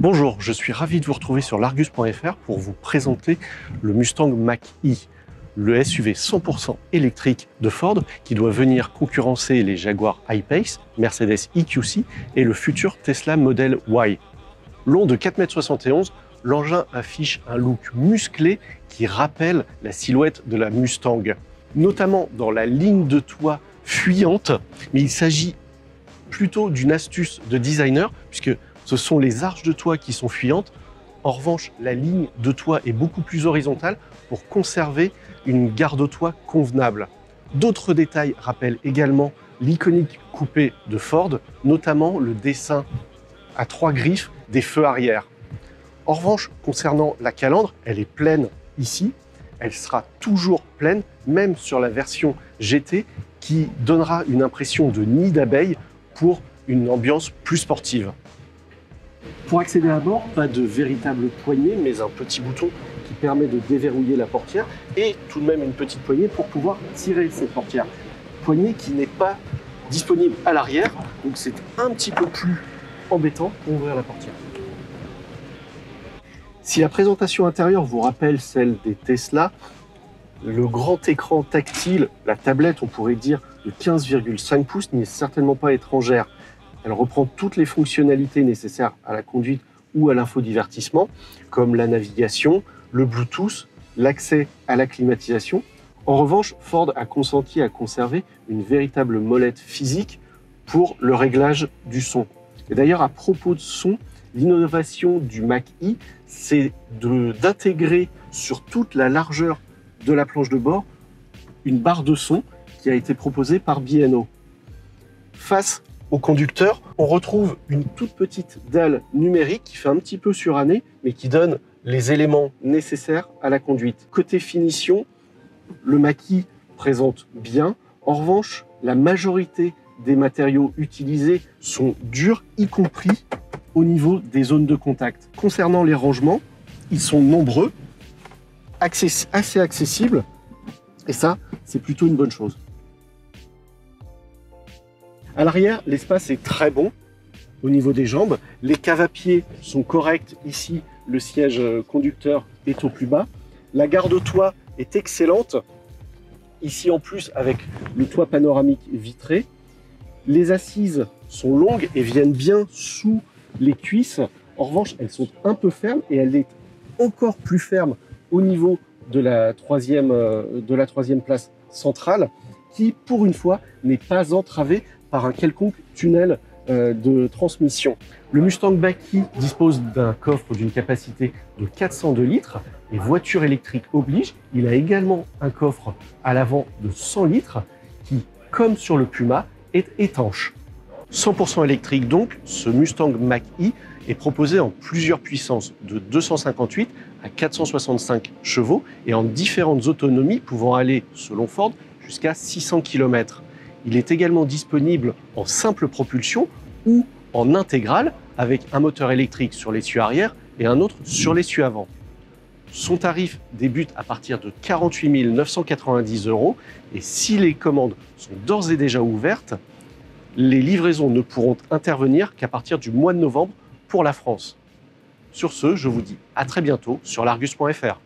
Bonjour, je suis ravi de vous retrouver sur l'Argus.fr pour vous présenter le Mustang Mach-E, le SUV 100% électrique de Ford qui doit venir concurrencer les Jaguar I-Pace, Mercedes EQC et le futur Tesla Model Y. Long de 4,71 m, l'engin affiche un look musclé qui rappelle la silhouette de la Mustang, notamment dans la ligne de toit fuyante, mais il s'agit plutôt d'une astuce de designer puisque ce sont les arches de toit qui sont fuyantes. En revanche, la ligne de toit est beaucoup plus horizontale pour conserver une garde au toit convenable. D'autres détails rappellent également l'iconique coupé de Ford, notamment le dessin à 3 griffes des feux arrière. En revanche, concernant la calandre, elle est pleine ici. Elle sera toujours pleine, même sur la version GT, qui donnera une impression de nid d'abeille pour une ambiance plus sportive. Pour accéder à bord, pas de véritable poignée, mais un petit bouton qui permet de déverrouiller la portière et tout de même une petite poignée pour pouvoir tirer cette portière. Poignée qui n'est pas disponible à l'arrière, donc c'est un petit peu plus embêtant pour ouvrir la portière. Si la présentation intérieure vous rappelle celle des Tesla, le grand écran tactile, la tablette on pourrait dire de 15,5 pouces n'est certainement pas étrangère. Elle reprend toutes les fonctionnalités nécessaires à la conduite ou à l'infodivertissement, comme la navigation, le Bluetooth, l'accès à la climatisation. En revanche, Ford a consenti à conserver une véritable molette physique pour le réglage du son. Et d'ailleurs, à propos de son, l'innovation du Mach-E, c'est d'intégrer sur toute la largeur de la planche de bord une barre de son qui a été proposée par B&O. Face au conducteur, on retrouve une toute petite dalle numérique qui fait un petit peu surannée, mais qui donne les éléments nécessaires à la conduite. Côté finition, le Mach-E présente bien. En revanche, la majorité des matériaux utilisés sont durs, y compris au niveau des zones de contact. Concernant les rangements, ils sont nombreux, assez accessibles, et ça, c'est plutôt une bonne chose. À l'arrière, l'espace est très bon au niveau des jambes. Les caves à pied sont correctes. Ici, le siège conducteur est au plus bas. La garde au toit est excellente. Ici, en plus, avec le toit panoramique vitré. Les assises sont longues et viennent bien sous les cuisses. En revanche, elles sont un peu fermes et elle est encore plus ferme au niveau de la troisième place centrale qui, pour une fois, n'est pas entravée par un quelconque tunnel de transmission. Le Mustang Mach-E dispose d'un coffre d'une capacité de 402 litres et voiture électrique oblige. Il a également un coffre à l'avant de 100 litres qui, comme sur le Puma, est étanche. 100% électrique donc, ce Mustang Mach-E est proposé en plusieurs puissances de 258 à 465 chevaux et en différentes autonomies pouvant aller, selon Ford, jusqu'à 600 km. Il est également disponible en simple propulsion ou en intégrale avec un moteur électrique sur l'essieu arrière et un autre sur l'essieu avant. Son tarif débute à partir de 48 990 € et si les commandes sont d'ores et déjà ouvertes, les livraisons ne pourront intervenir qu'à partir du mois de novembre pour la France. Sur ce, je vous dis à très bientôt sur l'Argus.fr.